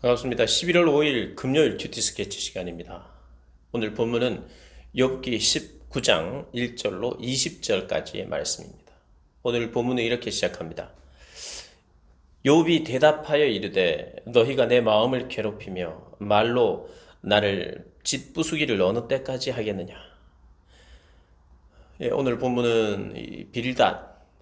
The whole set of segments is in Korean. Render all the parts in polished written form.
반갑습니다. 11월 5일 금요일 큐티 스케치 시간입니다. 오늘 본문은 욥기 19장 1절로 20절까지의 말씀입니다. 오늘 본문은 이렇게 시작합니다. 욥이 대답하여 이르되 너희가 내 마음을 괴롭히며 말로 나를 짓부수기를 어느 때까지 하겠느냐. 오늘 본문은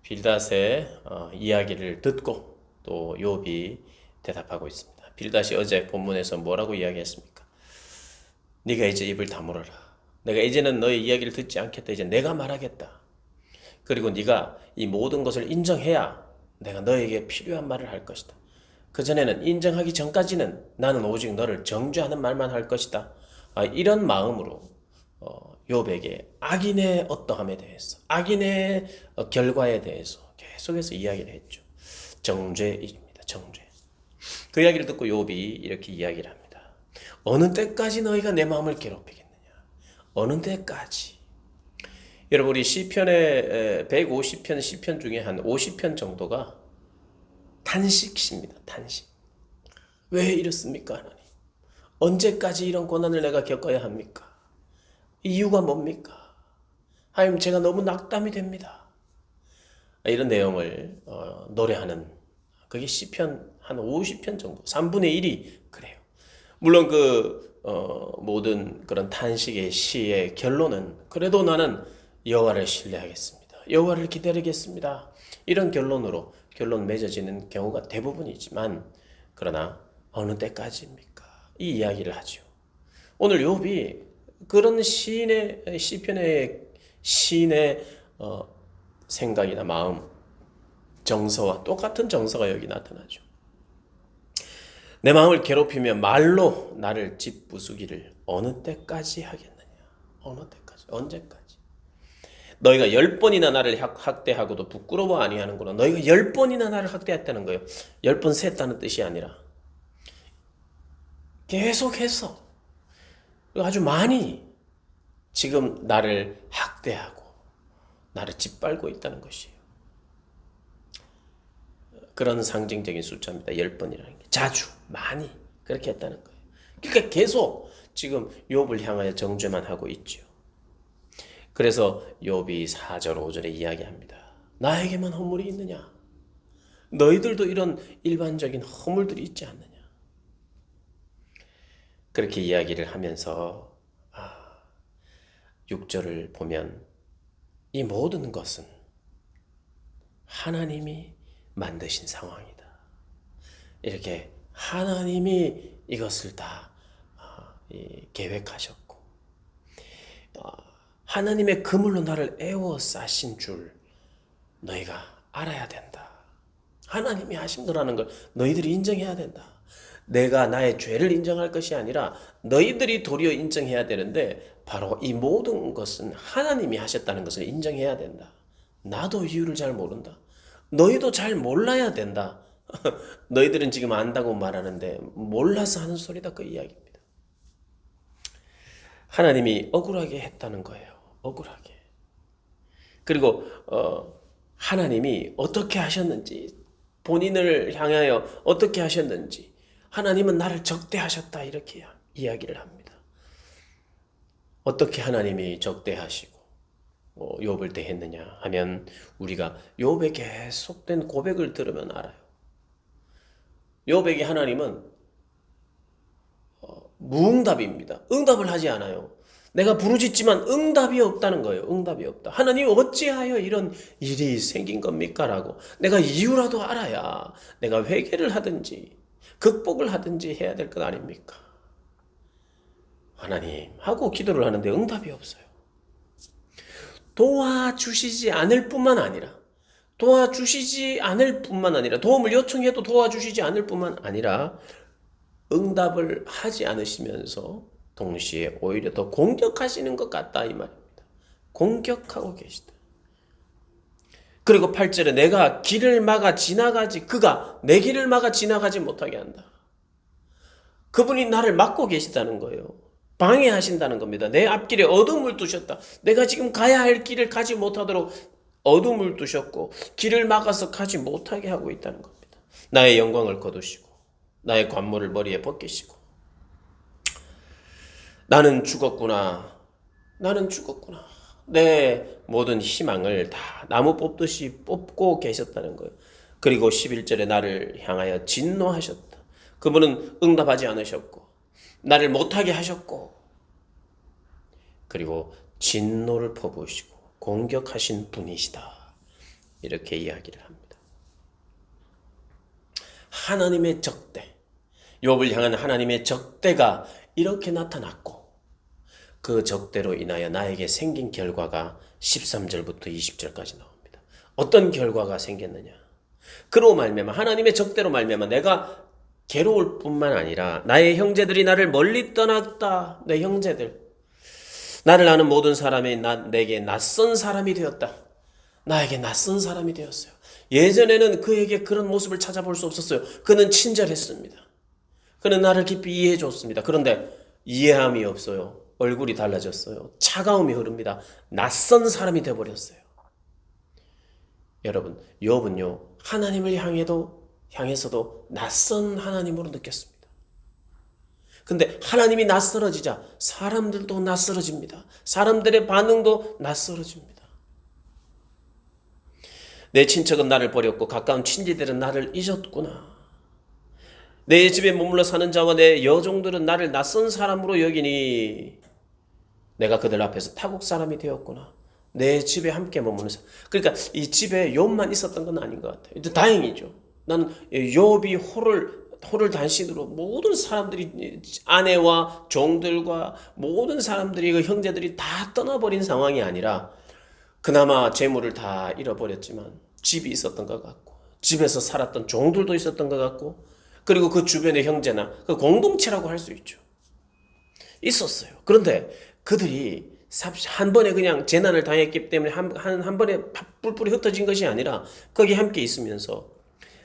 빌닷의 이야기를 듣고 또 욥이 대답하고 있습니다. 빌닷이 어제 본문에서 뭐라고 이야기했습니까? 네가 이제 입을 다물어라. 내가 이제는 너의 이야기를 듣지 않겠다. 이제 내가 말하겠다. 그리고 네가 이 모든 것을 인정해야 내가 너에게 필요한 말을 할 것이다. 그전에는 인정하기 전까지는 나는 오직 너를 정죄하는 말만 할 것이다. 이런 마음으로 욥에게 악인의 어떠함에 대해서, 악인의 결과에 대해서 계속해서 이야기를 했죠. 정죄입니다. 정죄. 그 이야기를 듣고 욥이 이렇게 이야기를 합니다. 어느 때까지 너희가 내 마음을 괴롭히겠느냐? 어느 때까지? 여러분, 우리 시편의 150편 시편 중에 한 50편 정도가 탄식입니다. 탄식. 왜 이렇습니까, 하나님? 언제까지 이런 고난을 내가 겪어야 합니까? 이유가 뭡니까? 하나님, 제가 너무 낙담이 됩니다. 이런 내용을 노래하는, 그게 시편 한 50편 정도, 3분의 1이 그래요. 물론 모든 그런 탄식의 시의 결론은 그래도 나는 여호와를 신뢰하겠습니다. 여호와를 기다리겠습니다. 이런 결론 맺어지는 경우가 대부분이지만, 그러나 어느 때까지입니까? 이 이야기를 하죠. 오늘 욥이 그런 시편의 시인의 생각이나 마음, 정서와 똑같은 정서가 여기 나타나죠. 내 마음을 괴롭히며 말로 나를 짓부수기를 어느 때까지 하겠느냐? 어느 때까지? 언제까지? 너희가 10번이나 나를 학대하고도 부끄러워 아니하는구나. 너희가 10번이나 나를 학대했다는 거예요. 10번 셌다는 뜻이 아니라 계속해서 아주 많이 지금 나를 학대하고 나를 짓밟고 있다는 것이에요. 그런 상징적인 숫자입니다. 10번이라는 게. 자주, 많이 그렇게 했다는 거예요. 그러니까 계속 지금 욥을 향하여 정죄만 하고 있죠. 그래서 욥이 4절, 5절에 이야기합니다. 나에게만 허물이 있느냐? 너희들도 이런 일반적인 허물들이 있지 않느냐? 그렇게 이야기를 하면서 6절을 보면 이 모든 것은 하나님이 만드신 상황이다. 이렇게 하나님이 이것을 다 계획하셨고 하나님의 그물로 나를 에워싸신 줄 너희가 알아야 된다. 하나님이 하신 거라는 걸 너희들이 인정해야 된다. 내가 나의 죄를 인정할 것이 아니라 너희들이 도리어 인정해야 되는데 바로 이 모든 것은 하나님이 하셨다는 것을 인정해야 된다. 나도 이유를 잘 모른다. 너희도 잘 몰라야 된다. 너희들은 지금 안다고 말하는데 몰라서 하는 소리다, 그 이야기입니다. 하나님이 억울하게 했다는 거예요. 억울하게. 그리고 하나님이 어떻게 하셨는지, 본인을 향하여 어떻게 하셨는지, 하나님은 나를 적대하셨다, 이렇게 이야기를 합니다. 어떻게 하나님이 적대하시고 욥을 대했느냐 하면 우리가 욥의 계속된 고백을 들으면 알아요. 욥에게 하나님은 무응답입니다. 응답을 하지 않아요. 내가 부르짖지만 응답이 없다는 거예요. 응답이 없다. 하나님, 어찌하여 이런 일이 생긴 겁니까? 라고 내가 이유라도 알아야 내가 회개를 하든지 극복을 하든지 해야 될 것 아닙니까? 하나님 하고 기도를 하는데 응답이 없어요. 도와주시지 않을 뿐만 아니라 도움을 요청해도 도와주시지 않을 뿐만 아니라 응답을 하지 않으시면서 동시에 오히려 더 공격하시는 것 같다, 이 말입니다. 공격하고 계시다. 그리고 8절에 내가 길을 막아 지나가지, 그가 내 길을 막아 지나가지 못하게 한다. 그분이 나를 막고 계시다는 거예요. 방해하신다는 겁니다. 내 앞길에 어둠을 두셨다. 내가 지금 가야 할 길을 가지 못하도록 어둠을 두셨고 길을 막아서 가지 못하게 하고 있다는 겁니다. 나의 영광을 거두시고 나의 관모를 머리에 벗기시고 나는 죽었구나. 나는 죽었구나. 내 모든 희망을 다 나무 뽑듯이 뽑고 계셨다는 거예요. 그리고 11절에 나를 향하여 진노하셨다. 그분은 응답하지 않으셨고 나를 못하게 하셨고 그리고 진노를 퍼부으시고 공격하신 분이시다. 이렇게 이야기를 합니다. 하나님의 적대, 욥을 향한 하나님의 적대가 이렇게 나타났고 그 적대로 인하여 나에게 생긴 결과가 13절부터 20절까지 나옵니다. 어떤 결과가 생겼느냐? 그로 말미암아 하나님의 적대로 말미암아 내가 괴로울 뿐만 아니라 나의 형제들이 나를 멀리 떠났다. 내 형제들, 나를 아는 모든 사람이 내게 낯선 사람이 되었다. 나에게 낯선 사람이 되었어요. 예전에는 그에게 그런 모습을 찾아볼 수 없었어요. 그는 친절했습니다. 그는 나를 깊이 이해해 줬습니다. 그런데 이해함이 없어요. 얼굴이 달라졌어요. 차가움이 흐릅니다. 낯선 사람이 되어버렸어요. 여러분, 욥은요 하나님을 향해서도 낯선 하나님으로 느꼈습니다. 근데 하나님이 낯설어지자 사람들도 낯설어집니다. 사람들의 반응도 낯설어집니다. 내 친척은 나를 버렸고 가까운 친지들은 나를 잊었구나. 내 집에 머물러 사는 자와 내 여종들은 나를 낯선 사람으로 여기니 내가 그들 앞에서 타국 사람이 되었구나. 내 집에 함께 머무는 사람. 그러니까 이 집에 욥만 있었던 건 아닌 것 같아요. 다행이죠. 나는 욥이 호를 단신으로 모든 사람들이 아내와 종들과 모든 사람들이 그 형제들이 다 떠나버린 상황이 아니라 그나마 재물을 다 잃어버렸지만 집이 있었던 것 같고 집에서 살았던 종들도 있었던 것 같고 그리고 그 주변의 형제나 그 공동체라고 할 수 있죠. 있었어요. 그런데 그들이 한 번에 그냥 재난을 당했기 때문에 한 번에 뿔뿔이 흩어진 것이 아니라 거기 함께 있으면서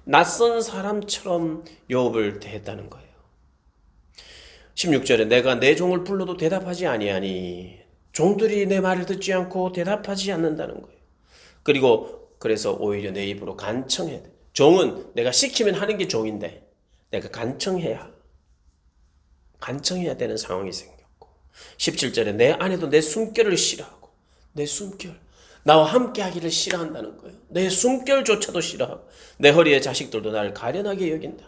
낯선 사람처럼 욥을 대했다는 거예요. 16절에 내가 내 종을 불러도 대답하지 아니하니 종들이 내 말을 듣지 않고 대답하지 않는다는 거예요. 그래서 오히려 내 입으로 간청해야 돼. 종은 내가 시키면 하는 게 종인데 내가 간청해야 되는 상황이 생겼고 17절에 내 아내도 내 숨결을 싫어하고 내 숨결 나와 함께 하기를 싫어한다는 거예요. 내 숨결조차도 싫어하고 내 허리의 자식들도 나를 가련하게 여긴다.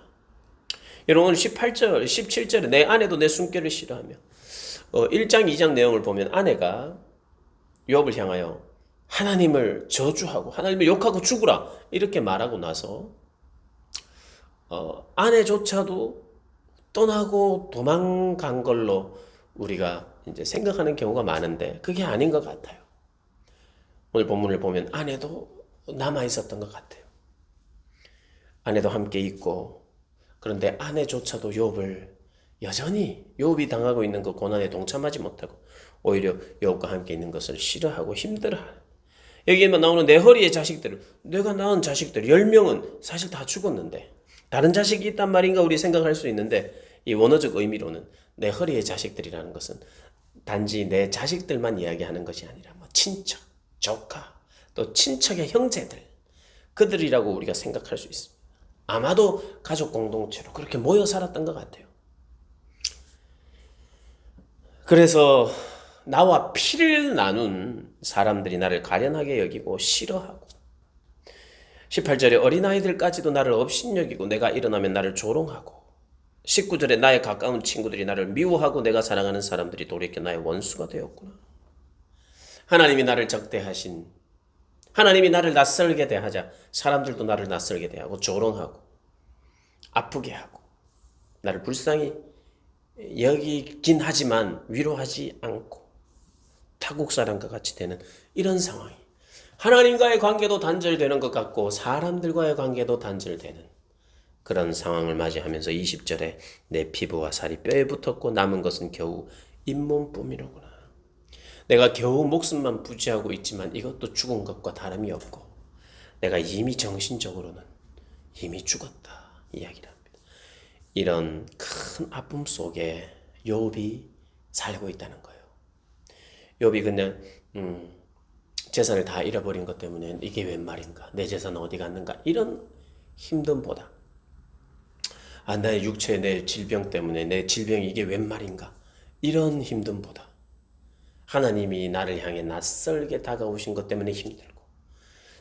여러분 18절 17절에 내 아내도 내 숨결을 싫어하며 1장 2장 내용을 보면 아내가 욥을 향하여 하나님을 저주하고 하나님을 욕하고 죽으라 이렇게 말하고 나서 아내조차도 떠나고 도망간 걸로 우리가 이제 생각하는 경우가 많은데 그게 아닌 것 같아요. 오늘 본문을 보면 아내도 남아 있었던 것 같아요. 아내도 함께 있고 그런데 아내조차도 욥을 여전히 욥이 당하고 있는 그 고난에 동참하지 못하고 오히려 욥과 함께 있는 것을 싫어하고 힘들어하는 여기에만 나오는 내 허리의 자식들 내가 낳은 자식들 10명은 사실 다 죽었는데 다른 자식이 있단 말인가 우리 생각할 수 있는데 이 원어적 의미로는 내 허리의 자식들이라는 것은 단지 내 자식들만 이야기하는 것이 아니라 뭐 친척, 조카, 또 친척의 형제들 그들이라고 우리가 생각할 수 있습니다. 아마도 가족 공동체로 그렇게 모여 살았던 것 같아요. 그래서 나와 피를 나눈 사람들이 나를 가련하게 여기고 싫어하고 18절에 어린아이들까지도 나를 업신여기고 내가 일어나면 나를 조롱하고 19절에 나의 가까운 친구들이 나를 미워하고 내가 사랑하는 사람들이 돌이켜 나의 원수가 되었구나. 하나님이 나를 적대하신 하나님이 나를 낯설게 대하자 사람들도 나를 낯설게 대하고 조롱하고 아프게 하고 나를 불쌍히 여기긴 하지만 위로하지 않고 타국 사람과 같이 되는 이런 상황이 하나님과의 관계도 단절되는 것 같고 사람들과의 관계도 단절되는 그런 상황을 맞이하면서 20절에 내 피부와 살이 뼈에 붙었고 남은 것은 겨우 잇몸뿐이로구나. 내가 겨우 목숨만 부지하고 있지만 이것도 죽은 것과 다름이 없고 내가 이미 정신적으로는 이미 죽었다 이야기를 합니다. 이런 큰 아픔 속에 욥이 살고 있다는 거예요. 욥이 그냥 재산을 다 잃어버린 것 때문에 이게 웬 말인가 내 재산은 어디 갔는가 이런 힘듦보다 나의 육체, 내 질병 때문에 내 질병이 이게 웬 말인가? 이런 힘듦보다 하나님이 나를 향해 낯설게 다가오신 것 때문에 힘들고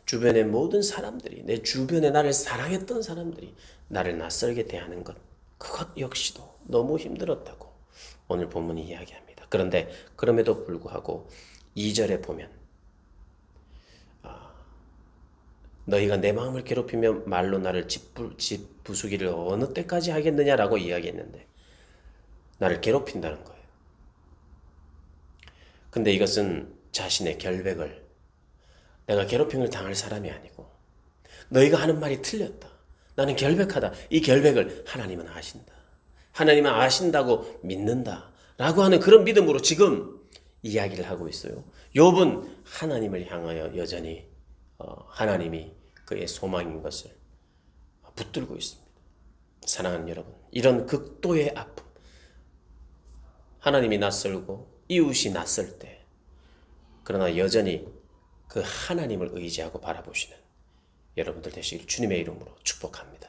주변의 모든 사람들이 내 주변에 나를 사랑했던 사람들이 나를 낯설게 대하는 것 그것 역시도 너무 힘들었다고 오늘 본문이 이야기합니다. 그런데 그럼에도 불구하고 2절에 보면 너희가 내 마음을 괴롭히며 말로 나를 짓부수기를 어느 때까지 하겠느냐라고 이야기했는데 나를 괴롭힌다는 거예요. 근데 이것은 자신의 결백을 내가 괴롭힘을 당할 사람이 아니고 너희가 하는 말이 틀렸다. 나는 결백하다. 이 결백을 하나님은 아신다. 하나님은 아신다고 믿는다. 라고 하는 그런 믿음으로 지금 이야기를 하고 있어요. 욥은 하나님을 향하여 여전히 하나님이 그의 소망인 것을 붙들고 있습니다. 사랑하는 여러분, 이런 극도의 아픔, 하나님이 낯설고 이웃이 낯설 때 그러나 여전히 그 하나님을 의지하고 바라보시는 여러분들 되시길 주님의 이름으로 축복합니다.